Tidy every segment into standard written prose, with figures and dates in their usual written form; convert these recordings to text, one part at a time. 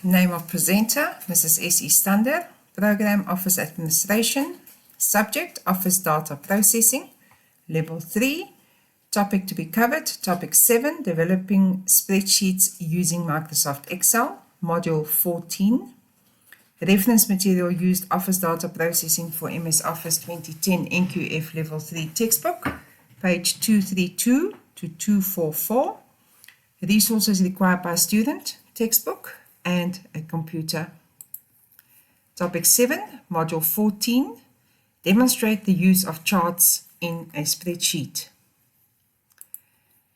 Name of presenter, Mrs. S.E. Stander. Program, Office Administration. Subject, Office Data Processing. Level 3. Topic to be covered, Topic 7, Developing Spreadsheets using Microsoft Excel. Module 14. Reference material used, Office Data Processing for MS Office 2010 NQF Level 3 textbook. Page 232 to 244. Resources required by student, textbook, and a computer. Topic 7, Module 14, Demonstrate the use of charts in a spreadsheet.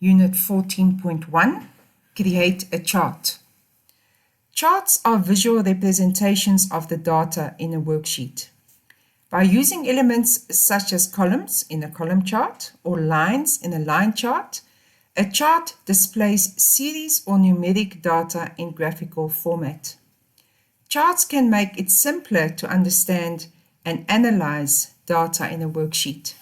Unit 14.1, Create a chart. Charts are visual representations of the data in a worksheet. By using elements such as columns in a column chart or lines in a line chart, a chart displays series or numeric data in graphical format. Charts can make it simpler to understand and analyze data in a worksheet.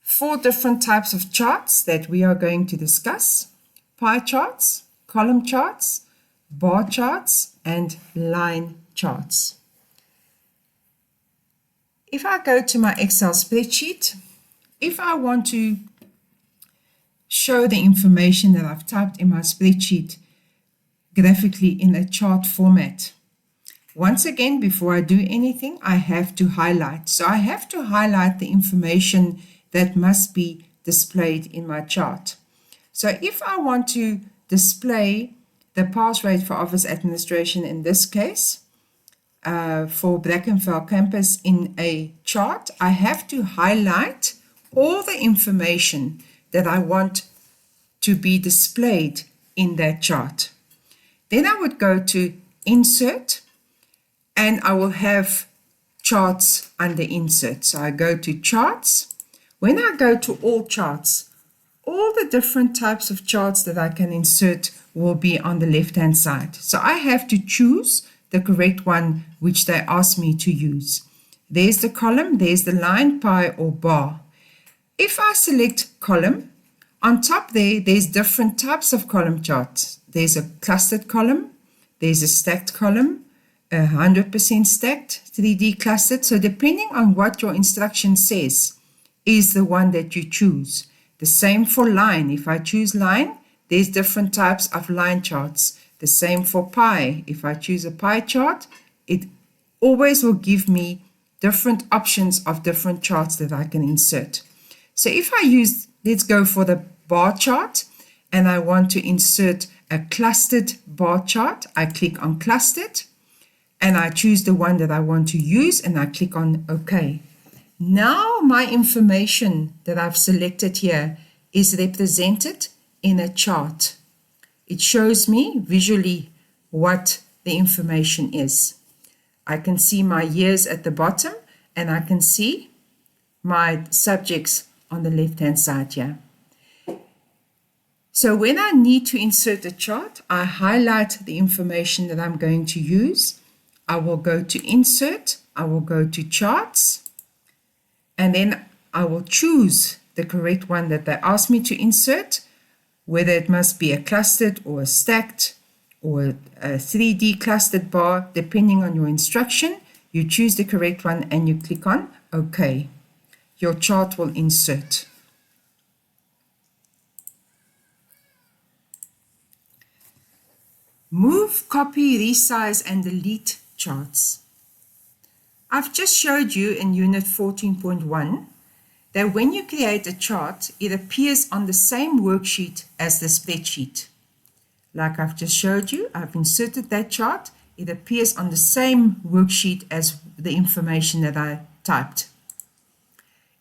4 different types of charts that we are going to discuss: pie charts, column charts, bar charts, and line charts. If I go to my Excel spreadsheet, if I want to show the information that I've typed in my spreadsheet graphically in a chart format. Once again, before I do anything, I have to highlight. So I have to highlight the information that must be displayed in my chart. So if I want to display the pass rate for Office Administration, in this case, for Brackenfell campus in a chart, I have to highlight all the information that I want to be displayed in that chart. Then I would go to Insert, and I will have Charts under Insert. So I go to Charts. When I go to All Charts, all the different types of charts that I can insert will be on the left-hand side. So I have to choose the correct one which they ask me to use. There's the column, there's the line, pie, or bar. If I select column, on top there's different types of column charts. There's a clustered column, there's a stacked column, 100% stacked, 3D clustered. So depending on what your instruction says is the one that you choose. The same for line. If I choose line, there's different types of line charts. The same for pie. If I choose a pie chart, it always will give me different options of different charts that I can insert. So if I use, let's go for the bar chart, and I want to insert a clustered bar chart, I click on clustered, and I choose the one that I want to use, and I click on OK. Now my information that I've selected here is represented in a chart. It shows me visually what the information is. I can see my years at the bottom, and I can see my subjects on the left-hand side here. So when I need to insert a chart, I highlight the information that I'm going to use. I will go to Insert, I will go to Charts, and then I will choose the correct one that they ask me to insert, whether it must be a clustered or a stacked or a 3D clustered bar, depending on your instruction. You choose the correct one and you click on OK. Your chart will insert. Move, copy, resize, and delete charts. I've just showed you in Unit 14.1 that when you create a chart, it appears on the same worksheet as the spreadsheet. Like I've just showed you, I've inserted that chart. It appears on the same worksheet as the information that I typed.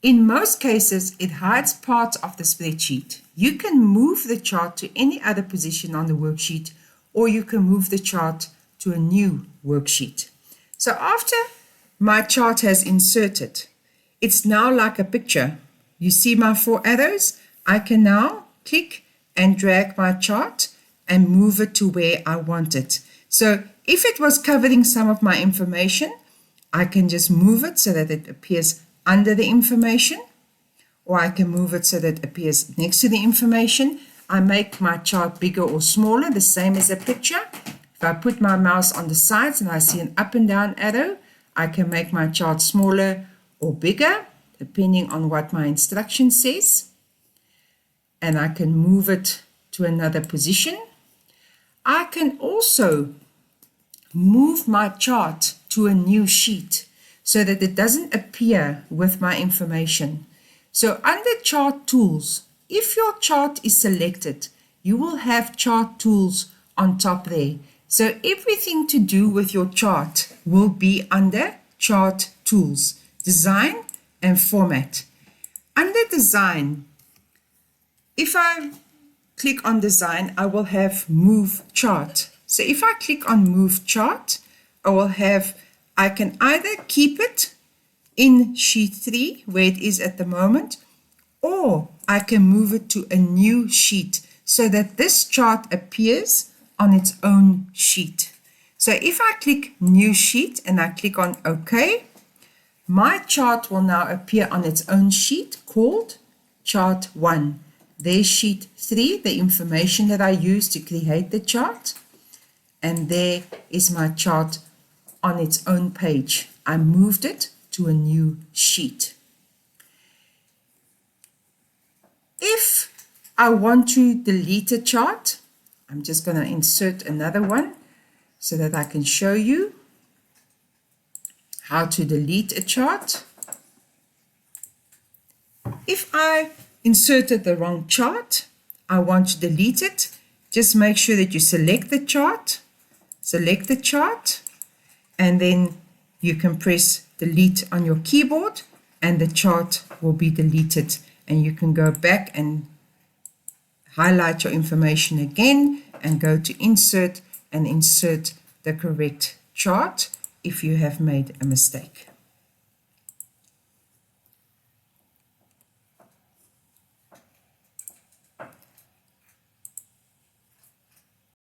In most cases, it hides part of the spreadsheet. You can move the chart to any other position on the worksheet, or you can move the chart to a new worksheet. So after my chart has inserted, it's now like a picture. You see my 4 arrows? I can now click and drag my chart and move it to where I want it. So if it was covering some of my information, I can just move it so that it appears under the information, or I can move it so that it appears next to the information. I make my chart bigger or smaller, the same as a picture. If I put my mouse on the sides and I see an up and down arrow, I can make my chart smaller or bigger, depending on what my instruction says. And I can move it to another position. I can also move my chart to a new sheet so that it doesn't appear with my information. So under Chart Tools, if your chart is selected, you will have Chart Tools on top there. So everything to do with your chart will be under Chart Tools, Design and Format. Under Design, if I click on Design, I will have Move Chart. So if I click on Move Chart, I can either keep it in sheet 3 where it is at the moment, or I can move it to a new sheet so that this chart appears on its own sheet. So if I click New Sheet and I click on OK, my chart will now appear on its own sheet called Chart 1. There's sheet 3, the information that I used to create the chart. And there is my chart on its own page. I moved it to a new sheet. If I want to delete a chart, I'm just going to insert another one so that I can show you how to delete a chart. If I inserted the wrong chart, I want to delete it, just make sure that you select the chart, and then you can press delete on your keyboard and the chart will be deleted, and you can go back and highlight your information again and go to insert and insert the correct chart if you have made a mistake.